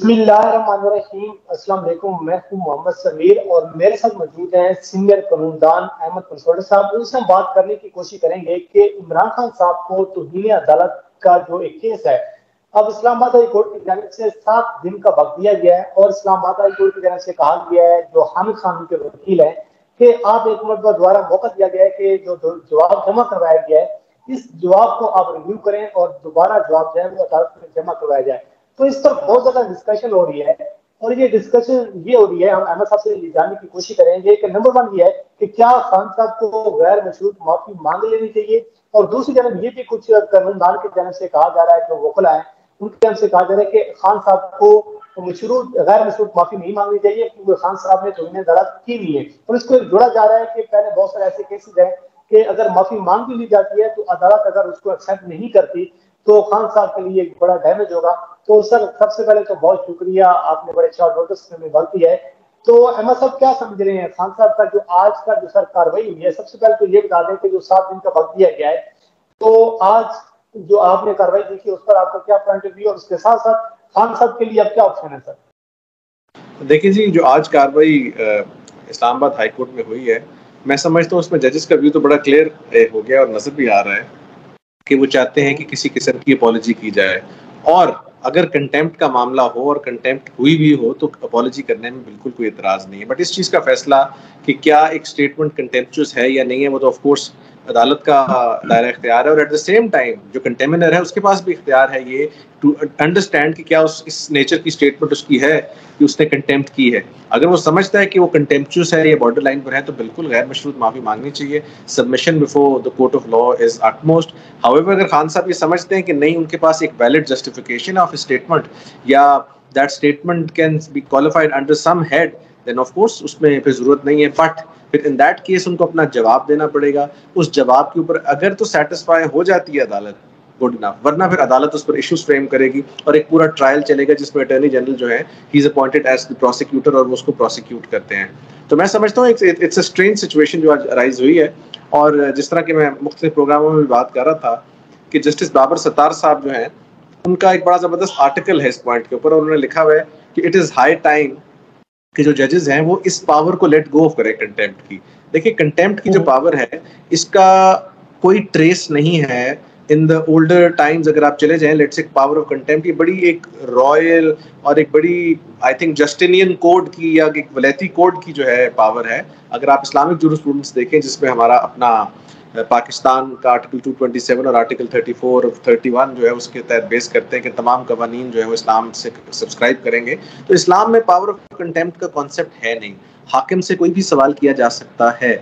बिस्मिल्लाहिर्रहमानिर्रहीम। अस्सलाम वालेकुम। मैं हूं मोहम्मद समीर और मेरे साथ मौजूद हैं सीनियर कानूनदान अहमद कंसोल्डर साहब। उनसे हम बात करने की कोशिश करेंगे कि इमरान खान साहब को तौहीन अदालत का जो एक केस है, अब इस्लामाबाद हाई कोर्ट की जानिब से 7 दिन का वक्त दिया गया है और इस्लामाबाद हाई कोर्ट की जानिब से कहा गया है, जो हामिद खान के वकील है, कि आप एक मरतबा दोबारा मौका दिया गया है कि जो जवाब जमा करवाया गया है, इस जवाब को आप रिव्यू करें और दोबारा जवाब जो है वो अदालत में जमा करवाया जाए। तो इस पर बहुत ज्यादा डिस्कशन हो रही है और ये डिस्कशन ये हो रही है, हम अहमद साहब से जानने की कोशिश करेंगे कि नंबर वन ये है कि क्या खान साहब को गैर मशरूत माफी मांग लेनी चाहिए, और दूसरी जानब ये भी कुछ कानूनदान की जानब से कहा जा रहा है, जो वकला है उनकी जानब से कहा जा रहा है कि खान साहब को मशरूत गैर मशरूत माफी नहीं मांगनी चाहिए क्योंकि खान साहब ने तौहीन अदालत की हुई है। और इसको जोड़ा जा रहा है कि पहले बहुत सारे ऐसे केसेस हैं कि अगर माफी मांग भी ली जाती है तो अदालत अगर उसको एक्सेप्ट नहीं करती तो खान साहब के लिए एक बड़ा डैमेज होगा। तो सर, सबसे पहले तो बहुत शुक्रिया, आपने बड़े शॉर्ट नोटिस में गलती है। तो अहमद साहब क्या समझ रहे हैं खान साहब का जो आज का जो सर कार्रवाई हुई है? सबसे पहले तो ये बता दें कि जो 7 दिन का वक्त दिया गया है, तो आज जो आपने कार्रवाई देखी उस पर आपका क्या पॉइंट ऑफ व्यू, और उसके साथ साथ खान साहब के लिए अब क्या ऑप्शन है सर? देखिए जी, जो आज कार्रवाई इस्लामाबाद हाई कोर्ट में हुई है, मैं समझता हूँ उसमें जजेस का व्यू तो बड़ा क्लियर हो गया और नजर भी आ रहा है कि वो चाहते हैं कि किसी किस्म की अपॉलॉजी की जाए, और अगर कंटेम्प्ट का मामला हो और कंटेम्प्ट हुई भी हो तो अपॉलॉजी करने में बिल्कुल कोई एतराज़ नहीं है। बट इस चीज़ का फैसला कि क्या एक स्टेटमेंट कंटेम्प्चुअस है या नहीं है, वो तो ऑफ कोर्स अदालत का दायरा इख्तियार है, और एट द सेम टाइम जो कंटेमिनर है उसके पास भी इख्तियार है ये टू अंडरस्टैंड कि क्या उस इस नेचर की स्टेटमेंट उसकी है कि उसने कंटेम्प्ट की है। अगर वो समझता है कि वो कंटेम्प्चुअस है या बॉर्डर लाइन पर है तो बिल्कुल गैर मशरूत माफ़ी मांगनी चाहिए। Submission before the court of law is utmost. However, अगर खान साहब ये समझते हैं कि नहीं, उनके पास एक वैलिड जस्टिफिकेशन ऑफ स्टेटमेंट या that statement can be qualified under some head, then of course उसमें फिर जरूरत नहीं है। बट फिर इन दैट केस उनको अपना जवाब देना पड़ेगा। उस जवाब के ऊपर अगर तो सेटिस्फाई हो जाती है अदालत, गुड इनफ, वरना फिर अदालत उस पर इश्यूज फ्रेम करेगी और एक पूरा ट्रायल चलेगा जिसमें अटॉर्नी जनरल जो है he is appointed as the prosecutor और वो उसको प्रोसिक्यूट करते हैं। तो मैं समझता हूँ इट्स अ स्ट्रेंज सिचुएशन जो आज राइज हुई है। और जिस तरह के मैं मुख्तलिफ प्रोग्रामों में भी बात कर रहा था कि जस्टिस बाबर सत्तार साहब जो हैं, उनका एक बड़ा ज़बरदस्त आर्टिकल है इस पॉइंट के ऊपर, और उन्होंने लिखा हुआ है कि इट इज़ हाई टाइम कि जो जजेस हैं वो इस पावर को लेट गो करें कंटेम्प्ट की। देखिए, कंटेम्प्ट की जो पावर है इसका कोई ट्रेस नहीं है इन द ओल्डर टाइम्स। अगर आप चले जाएं, let's say power of contempt, ये बड़ी एक रॉयल और एक बड़ी आई थिंक जस्टिनियन कोड की या एक वलैती कोड की जो है पावर है। अगर आप इस्लामिक जूरिस्प्रूडेंस देखें जिसमें हमारा अपना पाकिस्तान का आर्टिकल 227 और आर्टिकल 34 और 31 जो है उसके तहत बेस करते हैं कि तमाम कवानीन जो है वो इस्लाम से सब्सक्राइब करेंगे। तो इस्लाम में पावर ऑफ कंटेम्प्ट का कॉन्सेप्ट है नहीं। हाकिम से कोई भी सवाल किया जा सकता है,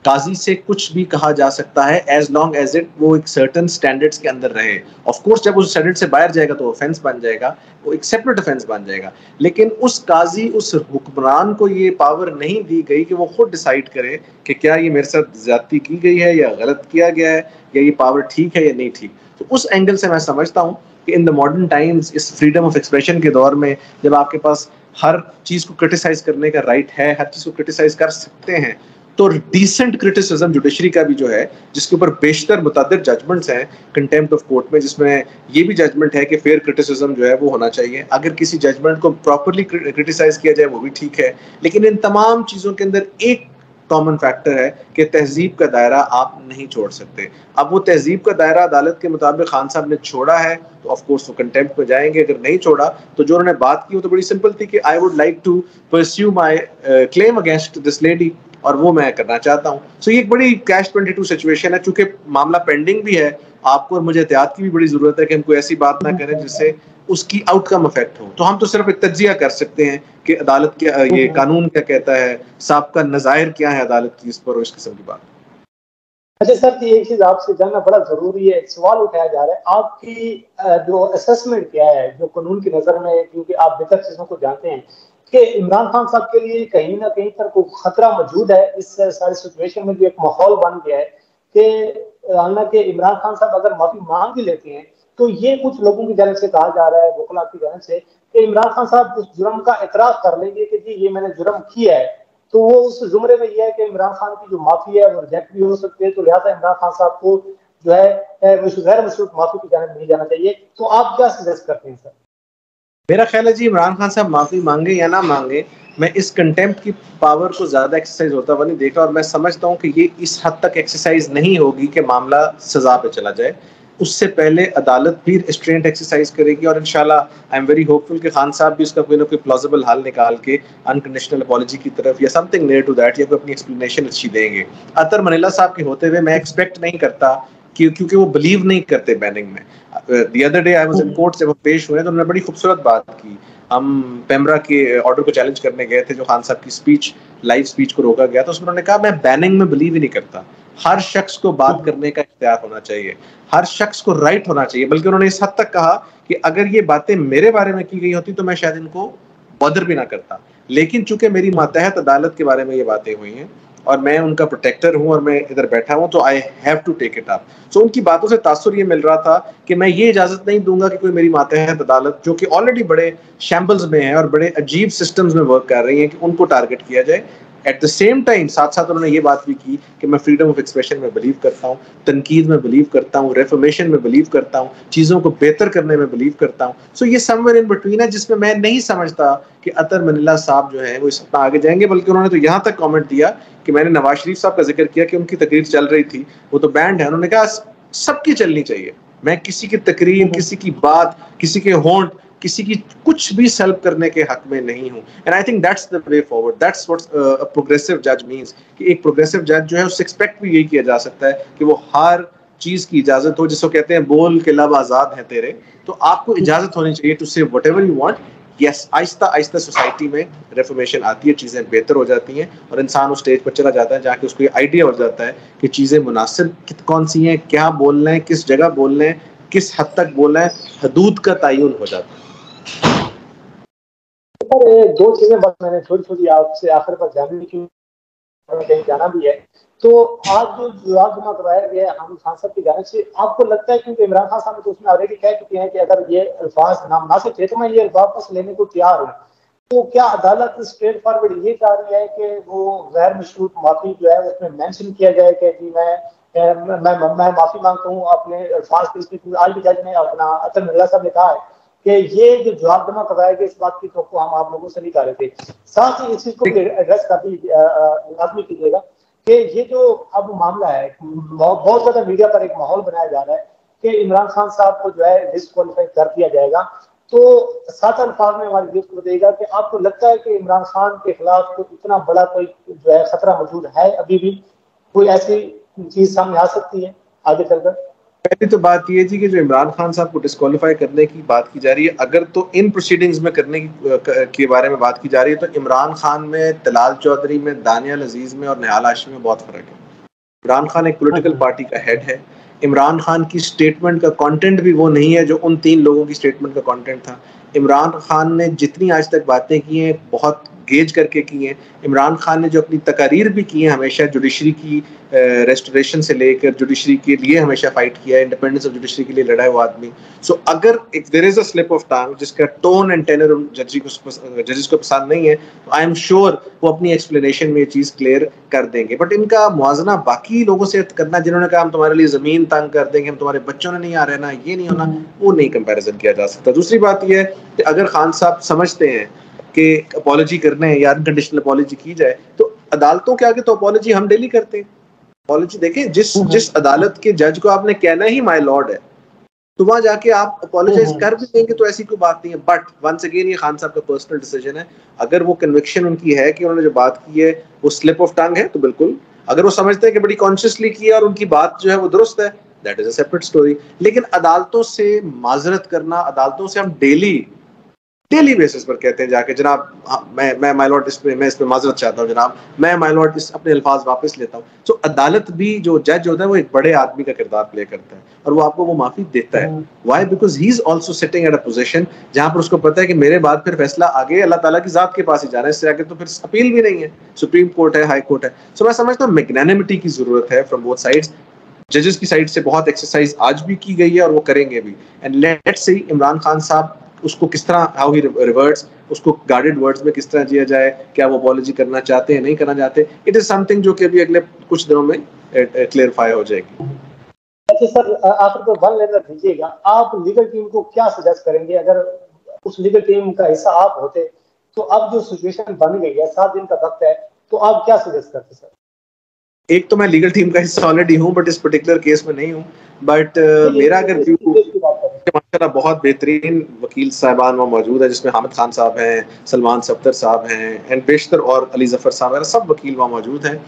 काजी से कुछ भी कहा जा सकता है, एज लॉन्ग एज इट वो एक सर्टन स्टैंडर्ड्स के अंदर रहे। ऑफ कोर्स जब उस स्टैंडर्ड से बाहर जाएगा तो ऑफेंस बन जाएगा, वो एक सेपरेट ऑफेंस बन जाएगा। लेकिन उस काजी, उस हुक्मरान को ये पावर नहीं दी गई कि वो खुद डिसाइड करे कि क्या ये मेरे साथ ज्यादती की गई है या गलत किया गया है या ये पावर ठीक है या नहीं ठीक। तो उस एंगल से मैं समझता हूँ कि इन द मॉडर्न टाइम्स, इस फ्रीडम ऑफ एक्सप्रेशन के दौर में, जब आपके पास हर चीज को क्रिटिसाइज करने का राइट है, हर चीज को क्रिटिसाइज कर सकते हैं, तो डिसेंट क्रिटिसिज्म जुडिशरी का भी जो है, जिसके ऊपर बेशतर मुतअद्दिद जजमेंट्स हैं कंटेम्प्ट ऑफ कोर्ट में, जिसमें ये भी जजमेंट है कि फेयर क्रिटिसिज्म जो है वो होना चाहिए। अगर किसी जजमेंट को प्रॉपरली क्रिटिसाइज किया जाए वो भी ठीक है, लेकिन इन तमाम चीज़ों के अंदर एक कॉमन फैक्टर है कि तहजीब का दायरा आप नहीं छोड़ सकते। अब वो तहजीब का दायरा अदालत के मुताबिक खान साहब ने छोड़ा है तो ऑफ कोर्स वो कंटेम्प्ट में जाएंगे। अगर नहीं छोड़ा तो जो उन्होंने बात की वो तो बड़ी सिंपल थी कि I would like to pursue my claim against this lady, और वो मैं करना चाहता हूँ। सो ये एक बड़ी कैश 22 सिचुएशन है। चूंकि मामला पेंडिंग भी है, आपको और मुझे एहतियात की भी बड़ी जरूरत है कि हम कोई ऐसी बात ना करें जिससे उसकी आउटकम इफेक्ट हो। तो हम तो सिर्फ एक तज्जिया कर सकते हैं कि अदालत क्या, ये कानून क्या कहता है, साहब का नज़ायर क्या है अदालत की इस पर, इस किस्म की बात। अच्छा सर, कि एक चीज आपसे जानना बड़ा जरूरी है, एक सवाल उठाया जा रहा है, आपकी जो असेसमेंट क्या है जो कानून की नजर में, क्योंकि आप बेहतर चीजों को जानते हैं, कि इमरान खान साहब के लिए कहीं ना कहीं पर कोई खतरा मौजूद है इस सारी सिचुएशन में? जो एक माहौल बन गया है कि हालांकि इमरान खान साहब अगर माफी मांग भी लेते हैं तो ये कुछ लोगों की जानब से कहा जा रहा है, वकला की जानब से, कि इमरान खान साहब उस जुर्म का एतराफ कर लेंगे कि जी ये मैंने जुर्म किया है। तो वो उस जुमरे में यह है कि इमरान खान की जो माफी है वो रिजेक्ट भी हो सकती है, तो लिहाजा इमरान खान साहब को जो है गैर मशरूत माफी की जानब नहीं जाना चाहिए। तो आप क्या सजेस्ट करते हैं सर? मेरा ख्याल है जी इमरान खान साहब माफी मांगे या ना मांगे, मैं इस कंटेम्प्ट की पावर को ज्यादा एक्सरसाइज होता हुआ नहीं देख रहा, और मैं समझता हूँ कि ये इस हद तक एक्सरसाइज नहीं होगी कि मामला सजा पे चला जाए। उससे पहले अदालत भी रिस्ट्रेंट एक्सरसाइज करेगी, और इंशाल्लाह आई एम वेरी होपफुल कि खान साहब भी उसका कोई ना कोई प्लॉजिबल हल निकाल के अनकंडीशनल अपॉलजी की तरफ या समथिंग नियर टू दैट, या कोई अपनी एक्सप्लेनेशन अच्छी देंगे। अतर मनीला साहब के होते हुए मैं एक्सपेक्ट नहीं करता क्योंकि वो बिलीव नहीं करते बैनिंग में। The other day I was in court, जब वो पेश हुए तो उन्होंने बड़ी खूबसूरत बात की। हम पेमरा के ऑर्डर को चैलेंज करने गए थे, जो खान साहब की स्पीच, लाइव स्पीच को रोका गया, तो उसमें उन्होंने कहा मैं बैनिंग में बिलीव ही नहीं करता, हर शख्स को बात करने का इख्तियार होना चाहिए, हर शख्स को राइट होना चाहिए। बल्कि उन्होंने इस हद तक कहा कि अगर ये बातें मेरे बारे में की गई होती तो मैं शायद इनको बॉदर भी ना करता, लेकिन चूंकि मेरी मातहत अदालत के बारे में ये बातें हुई हैं और मैं उनका प्रोटेक्टर हूं और मैं इधर बैठा हूं, तो I have to take it up. So उनकी बातों से तासुर ये मिल रहा था कि मैं ये इजाजत नहीं दूंगा कि कोई मेरी मातहत अदालत, जो कि ऑलरेडी बड़े शैम्बल्स में है और बड़े अजीब सिस्टम्स में वर्क कर रही है, कि उनको टारगेट किया जाए। एट द सेम टाइम साथ साथ उन्होंने ये बात भी की कि मैं फ्रीडम ऑफ एक्सप्रेशन में बिलीव करता हूँ, तनकीद में बिलीव करता हूँ, रेफर्मेशन में बिलीव करता हूँ, चीज़ों को बेहतर करने में बिलीव करता हूँ। सो ये समवेयर इन बिटवीन है, जिसमें मैं नहीं समझता कि अतर मनीला साहब जो है वो इस इतना आगे जाएंगे। बल्कि उन्होंने तो यहाँ तक कमेंट दिया कि मैंने नवाज शरीफ साहब का जिक्र किया कि उनकी तकरीर चल रही थी, वो तो बैंड है, उन्होंने कहा सबकी चलनी चाहिए, मैं किसी की तकरीर, किसी की बात, किसी के होंठ, किसी की कुछ भी सल्ब करने के हक में नहीं हूं। And I think that's the way forward, that's what a progressive जज मींस, कि एक प्रोग्रेसिव जज जो है उससे एक्सपेक्ट भी यही किया जा सकता है कि वो हर चीज की इजाजत हो, जिसको कहते हैं बोल के लब आजाद है तेरे, तो आपको इजाजत होनी चाहिए to say whatever you want. Yes, Aahista Aahista society में रेफॉर्मेशन आती है, चीजें बेहतर हो जाती हैं और इंसान उस स्टेज पर चला जाता है जाके उसको ये आइडिया हो जाता है कि चीजें मुनासिब कौन सी हैं, क्या बोलना है, किस जगह बोलना है, किस हद तक बोलना है, हदूद का तयन हो जाता है। दो चीजें बस मैंने छोटी छोटी आपसे आखिर पर जानने की, कहीं जाना भी है। तो आज जो जवाब जमा करवाया गया है हामिद खान साहब की जानिब से, आपको लगता है, क्योंकि इमरान खान साहब तो उसमें ऑलरेडी कह चुके हैं कि अगर ये अल्फाज नामनासिब थे तो मैं ये वापस लेने को तैयार हूँ, तो क्या अदालत स्ट्रेट फॉरवर्ड ये चाह रही है कि वो गैर मशरूत माफी जो है उसमें मेंशन किया जाए कि जी मैं माफी मांगता हूँ अपने अल्फाज की। आज भी जज ने अपना अतर मिर्जा साहब ने कहा है कि ये जो जवाब जमा करवाया गया इस बात की तो हम आप लोगों से नहीं कर रहे थे। साथ ही इस चीज को भी एड्रेस काफी लाजमी कीजिएगा कि ये जो अब मामला है, बहुत ज्यादा मीडिया पर एक माहौल बनाया जा रहा है कि इमरान खान साहब को जो है डिस्क्वालीफाई कर दिया जाएगा। तो सात अल्फाज में हमारी व्यूज को बताइएगा कि आपको लगता है कि इमरान खान के खिलाफ कोई इतना बड़ा कोई जो है खतरा मौजूद है, अभी भी कोई ऐसी चीज सामने आ सकती है आगे चलकर? पहली तो बात ये थी कि जो इमरान खान साहब को डिस्क्वालीफाई करने की बात की जा रही है, अगर तो इन प्रोसीडिंग्स में करने के बारे में बात की जा रही है, तो इमरान खान में, तलाल चौधरी में, दानियाल अजीज में और निहाल हाशमी में बहुत फर्क है। इमरान खान एक पॉलिटिकल पार्टी का हेड है। इमरान खान की स्टेटमेंट का कंटेंट भी वो नहीं है जो उन तीन लोगों की स्टेटमेंट का कंटेंट था। इमरान खान ने जितनी आज तक बातें की हैं बहुत गेज करके की हैं। इमरान खान ने जो अपनी तकारीर भी की हैं हमेशा जुडिशरी की रेस्टोरेशन से लेकर जुडिशरी के लिए हमेशा फाइट किया है, इंडिपेंडेंस ऑफ जुडिशरी के लिए लड़ा है वो आदमी। सो अगर if there is a slip of tongue जिसका टोन एंड टेनर जजेस को पसंद नहीं है, तो आई एम श्योर वो अपनी एक्सप्लेनेशन में ये चीज क्लियर कर देंगे। बट इनका मुआवजना बाकी लोगों से करना जिन्होंने कहा हम तुम्हारे लिए जमीन तंग कर देंगे, हम तुम्हारे बच्चों ने नहीं आ रहना, ये नहीं होना, वो नहीं कंपैरिजन किया जा सकता। दूसरी बात यह है कि अगर खान साहब समझते हैं कि अपॉलॉजी करने हैं या अनकंडीशनल अपॉलॉजी की जाए, तो अदालतों के आगे तो अपॉलॉजी हम डेली करते हैं। अपॉलॉजी देखें, जिस अदालत के जज को आपने कहना ही माय लॉर्ड है, तो वहां जाके आप अपॉलोजाइज कर भी देंगे तो ऐसी कोई बात नहीं है। बट वंस अगेन ये खान साहब का पर्सनल डिसीजन है। अगर वो कन्विक्शन उनकी है कि उन्होंने जो बात की है वो स्लिप ऑफ टंग है, तो बिल्कुल। अगर वो समझते हैं कि बड़ी कॉन्शियसली की है और उनकी बात जो है वो दुरुस्त है, that is a separate story. लेकिन अदालतों से माजरत करना, अदालतों से हम डेली बेसिस पर कहते हैं जाके जनाब मैं माय लॉर्ड मैं इस पे माजरत चाहता हूँ जनाब, मैं माय लॉर्ड अपने अल्फाज वापस लेता हूँ। तो अदालत भी जो जज होता है वो एक बड़े आदमी का किरदार प्ले करता है और वो आपको वो माफी देता है। Why? Because he is also sitting at a position जहां पर उसको पता है कि मेरे बाद फिर फैसला आगे अल्लाह ताला की जात के पास ही जाना है, इससे आगे तो फिर अपील भी नहीं है, सुप्रीम कोर्ट है, हाई कोर्ट है। सो मैं समझता हूँ मैग्नानिमिटी की जरूरत है फ्रॉम बोथ साइड्स। जजेस की साइड से बहुत एक्सरसाइज आज भी की गई है और वो करेंगे भी। And let's see Imran Khan साहब उसको किस तरह, हाउ ही रिवर्ट्स, उसको गार्डेड वर्ड्स में किस तरह जिया जाए, क्या वो अपॉलॉजी करना चाहते हैं, नहीं करना चाहते। इट इज समथिंग जो कि अभी अगले कुछ दिनों में क्लियरफाई हो जाएगी। अच्छा सर, आखिर को वन लेनर दीजिएगा, आप लीगल टीम को क्या सजेस्ट करेंगे? अगर उस लीगल टीम का हिस्सा आप होते, तो अब जो सिचुएशन बन गई है, 7 दिन का वक्त है, तो आप क्या सजेस्ट करते सर? एक तो मैं लीगल टीम का हिस्सा ऑलरेडी हूं, बट इस पर्टिकुलर केस में नहीं हूं। बट मेरा अगर व्यू, माशाल्लाह बहुत बेहतरीन वकील साहबान वहाँ मौजूद है, जिसमें हामिद खान साहब हैं, सलमान सफ्तर साहब हैं, एंड बेशतर और अली जफर साहब हैं, सब वकील वहाँ मौजूद हैं।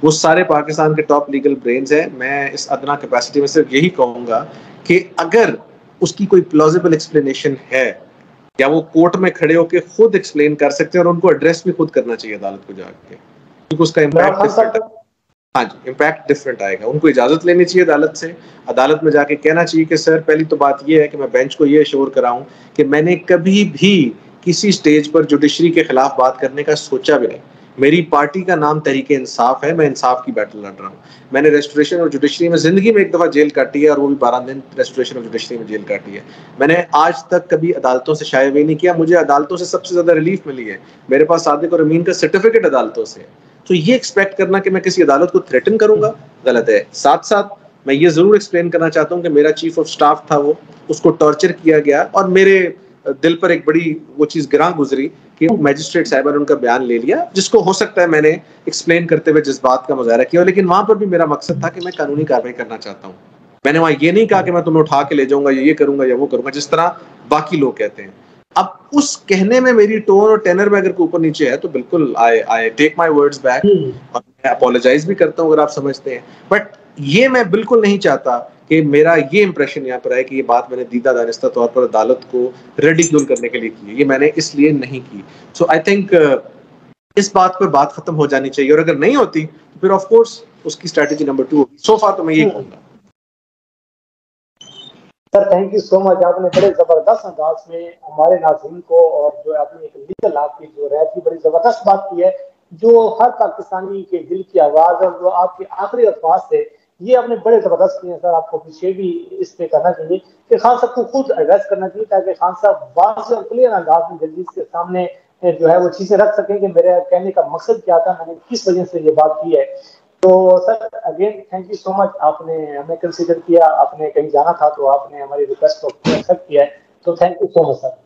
वो सारे पाकिस्तान के टॉप लीगल ब्रेन्स हैं। मैं इस अदना कैपेसिटी में सिर्फ यही कहूंगा कि अगर उसकी कोई प्लॉजिबल एक्सप्लेनेशन है, या वो कोर्ट में खड़े होकर खुद एक्सप्लेन कर सकते हैं, और उनको एड्रेस भी खुद करना चाहिए अदालत को जाके, क्योंकि उसका इम्पैक्ट, हाँ जी, इम्पैक्ट डिफरेंट आएगा। उनको इजाजत लेनी चाहिए अदालत से, अदालत में जाके कहना चाहिए कि सर पहली तो बात ये है कि मैं बेंच को ये अश्योर कराऊं कि मैंने कभी भी किसी स्टेज पर जुडिशरी के खिलाफ बात करने का सोचा भी नहीं। मेरी पार्टी का नाम तहरीक इंसाफ है, मैं इंसाफ की बैटल लड़ रहा हूँ। मैंने रेस्टोरेशन और जुडिशरी में जिंदगी में एक दफा जेल काटी है, और वो भी 12 दिन रेस्टोरेशन और जुडिशरी में जेल काटी है। मैंने आज तक कभी अदालतों से शायद नहीं किया। मुझे अदालतों से सबसे ज्यादा रिलीफ मिली है, मेरे पास सादिक और अमीन का सर्टिफिकेट अदालतों से। तो ये एक्सपेक्ट करना कि मैं किसी अदालत को थ्रेटन करूंगा, गलत है। साथ साथ मैं ये जरूर एक्सप्लेन करना चाहता हूं कि मेरा चीफ ऑफ स्टाफ था, वो उसको टॉर्चर किया गया, और मेरे दिल पर एक बड़ी वो चीज गिरा गुजरी कि मैजिस्ट्रेट साहिबा ने उनका बयान ले लिया, जिसको हो सकता है मैंने एक्सप्लेन करते हुए जज्बात का मुजाहरा किया, लेकिन वहां पर भी मेरा मकसद था कि मैं कानूनी कार्रवाई करना चाहता हूँ। मैंने वहां ये नहीं कहा कि मैं तुम्हें उठा के ले जाऊंगा, ये करूंगा या वो करूंगा, जिस तरह बाकी लोग कहते हैं। अब उस कहने में मेरी टोन और टेनर में अगर ऊपर नीचे है, तो बिल्कुल I take my words back, और मैं अपोलोजाइज भी करता हूं अगर आप समझते हैं। बट ये मैं बिल्कुल नहीं चाहता कि मेरा ये इंप्रेशन यहाँ पर है कि ये बात मैंने दीदा दानिस्ता तौर पर अदालत को रिडिक्यूल करने के लिए की है। ये मैंने इसलिए नहीं की। सो आई थिंक इस बात पर बात खत्म हो जानी चाहिए, और अगर नहीं होती तो फिर ऑफ कोर्स उसकी स्ट्रेटेजी नंबर 2 होगी। सो फार तो मैं यही कहूंगा। Sir thank you so much, आपने बड़े जबरदस्त अंदाज में हमारे नाज़रीन को, और जो आपने एक लीगल आपकी जो राय थी, बड़ी जबरदस्त बात की है, जो हर पाकिस्तानी के दिल की आवाज है, जो आपके आखिरी अल्फाज थे, ये आपने बड़े जबरदस्त किए हैं सर। आपको पीछे भी इस पे करना चाहिए कि खान साहब को खुद एड्रेस करना चाहिए, ताकि खान साहब वाज़ेह और क्लियर अंदाज में जल्दी के सामने जो है वो चीजें रख सकें कि मेरे कहने का मकसद क्या था, मैंने किस वजह से ये बात की है। तो sir again thank you so much, आपने हमें कंसीडर किया, आपने कहीं जाना था तो आपने हमारी रिक्वेस्ट को एक्सेप्ट किया है, तो thank you so much sir.